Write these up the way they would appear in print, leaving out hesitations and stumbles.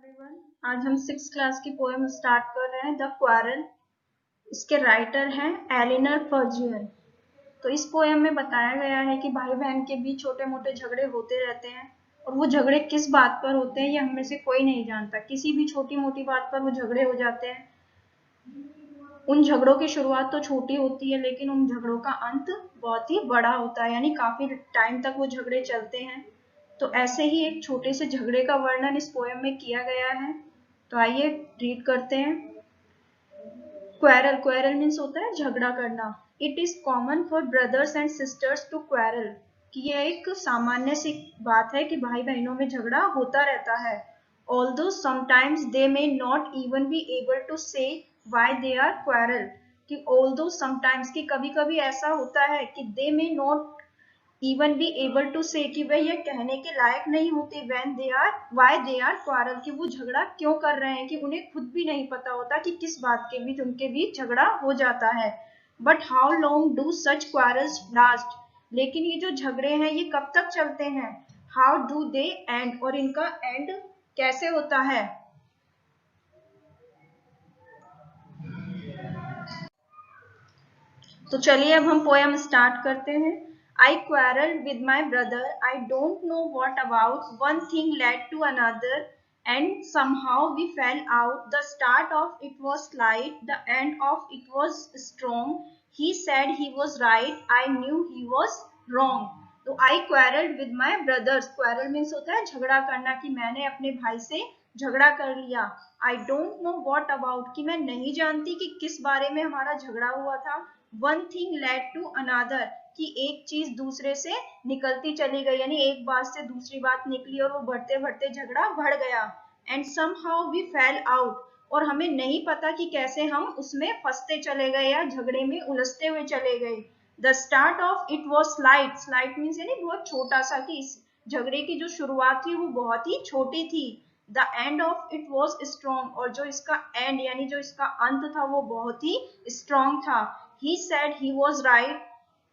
Everyone, आज हम 6th class की पोएम स्टार्ट कर रहे हैं द क्वारल। इसके राइटर हैं एलिनर फर्जियन। तो इस पोएम में बताया गया है कि भाई बहन के बीच छोटे मोटे झगड़े होते रहते हैं और वो झगड़े किस बात पर होते हैं ये हम में से कोई नहीं जानता। किसी भी छोटी मोटी बात पर वो झगड़े हो जाते हैं। उन झगड़ों की शुरुआत तो छोटी होती है लेकिन उन झगड़ों का अंत बहुत ही बड़ा होता है, यानी काफी टाइम तक वो झगड़े चलते हैं। तो ऐसे ही एक छोटे से झगड़े का वर्णन इस पोएम में किया गया है। तो आइए रीड करते हैं। क्वेरल, क्वेरल मीन्स होता है झगड़ा करना। It is common for brothers and sisters to quarrel, कि यह एक सामान्य सी बात है कि भाई बहनों में झगड़ा होता रहता है। Although sometimes they may not even be able to say why they are quarrel, कि ऑल्दो समटाइम्स की कभी कभी ऐसा होता है कि they may not even be able to say कि वह यह कहने के लायक नहीं होते when they are why they are quarrel, कि वो झगड़ा क्यों कर रहे हैं, कि उन्हें खुद भी नहीं पता होता कि किस बात के बीच उनके बीच झगड़ा हो जाता है। But how long do such quarrels last, लेकिन ये जो झगड़े हैं ये कब तक चलते हैं। How do they end, और इनका एंड कैसे होता है। तो चलिए अब हम पोएम स्टार्ट करते हैं। I quarreled with my brother. I don't know what about. One thing led to another, and somehow we fell out. The start of it was slight, the end of it was strong. He said he was right. I knew he was wrong. तो I quarreled with my brothers. Quarrel means होता है झगड़ा करना, कि मैंने अपने भाई से झगड़ा कर लिया। I don't know what about, कि मैं नहीं जानती कि किस बारे में हमारा झगड़ा हुआ था। One thing led to another, कि एक चीज दूसरे से निकलती चली गई, यानी एक बात से दूसरी बात निकली और वो बढ़ते बढ़ते झगड़ा बढ़ गया। And somehow we fell out, और हमें नहीं पता कि कैसे हम उसमें फंसते चले गए या झगड़े में उलझते हुए चले गए। The start of it was slight. Slight means यानी बहुत छोटा सा, कि इस झगड़े की जो शुरुआत थी वो बहुत ही छोटी थी। The end of it was strong, और जो इसका एंड यानी जो इसका अंत था वो बहुत ही स्ट्रॉन्ग था। He said he was right.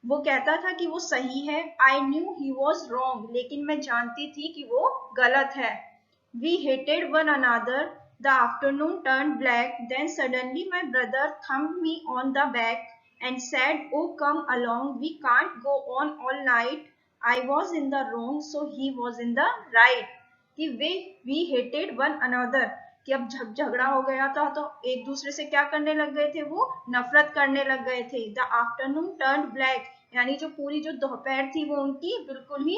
वो कहता था कि वो सही है। I knew he was wrong, लेकिन मैं जानती थी कि वो गलत है। We hated one another. The afternoon turned black. Then suddenly my brother thumped me on the back and said, "Oh, come along. We can't go on all night." I was in the wrong, so he was in the right. कि we hated one another, कि अब जब झगड़ा हो गया था तो एक दूसरे से क्या करने लग गए थे, वो नफरत करने लग गए थे। द आफ्टरनून टर्न ब्लैक, यानी जो पूरी जो दोपहर थी वो उनकी बिल्कुल ही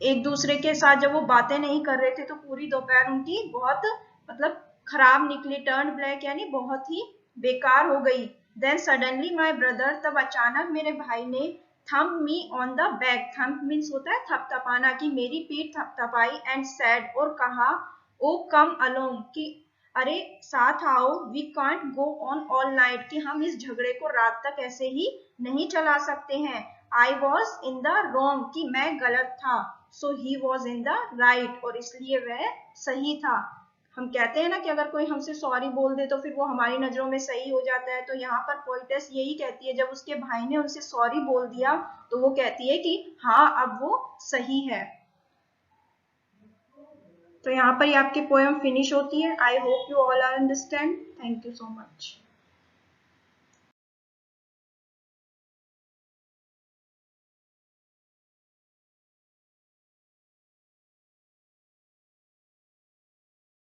एक दूसरे के साथ जब वो बातें नहीं कर रहे थे तो पूरी दोपहर उनकी बहुत मतलब खराब निकली। टर्न ब्लैक यानी बहुत ही बेकार हो गई। देन सडनली माई ब्रदर, तब अचानक मेरे भाई ने thump me on the back, thump means होता है थपथपाना, कि मेरी पीठ थपथपाई। एंड सैड, और कहा, ओ कम अलोंग, कि अरे साथ आओ। We can't go on all night, कि हम इस झगड़े को रात तक ऐसे ही नहीं चला सकते हैं। I was in the wrong, कि मैं गलत था। So he was in the right, और इसलिए वह सही था। हम कहते हैं ना कि अगर कोई हमसे सॉरी बोल दे तो फिर वो हमारी नजरों में सही हो जाता है। तो यहाँ पर पोइटेस यही कहती है, जब उसके भाई ने उनसे सॉरी बोल दिया तो वो कहती है कि हाँ अब वो सही है। तो यहाँ पर ये आपकी पोएम फिनिश होती है। I hope you all are understand. Thank you so much.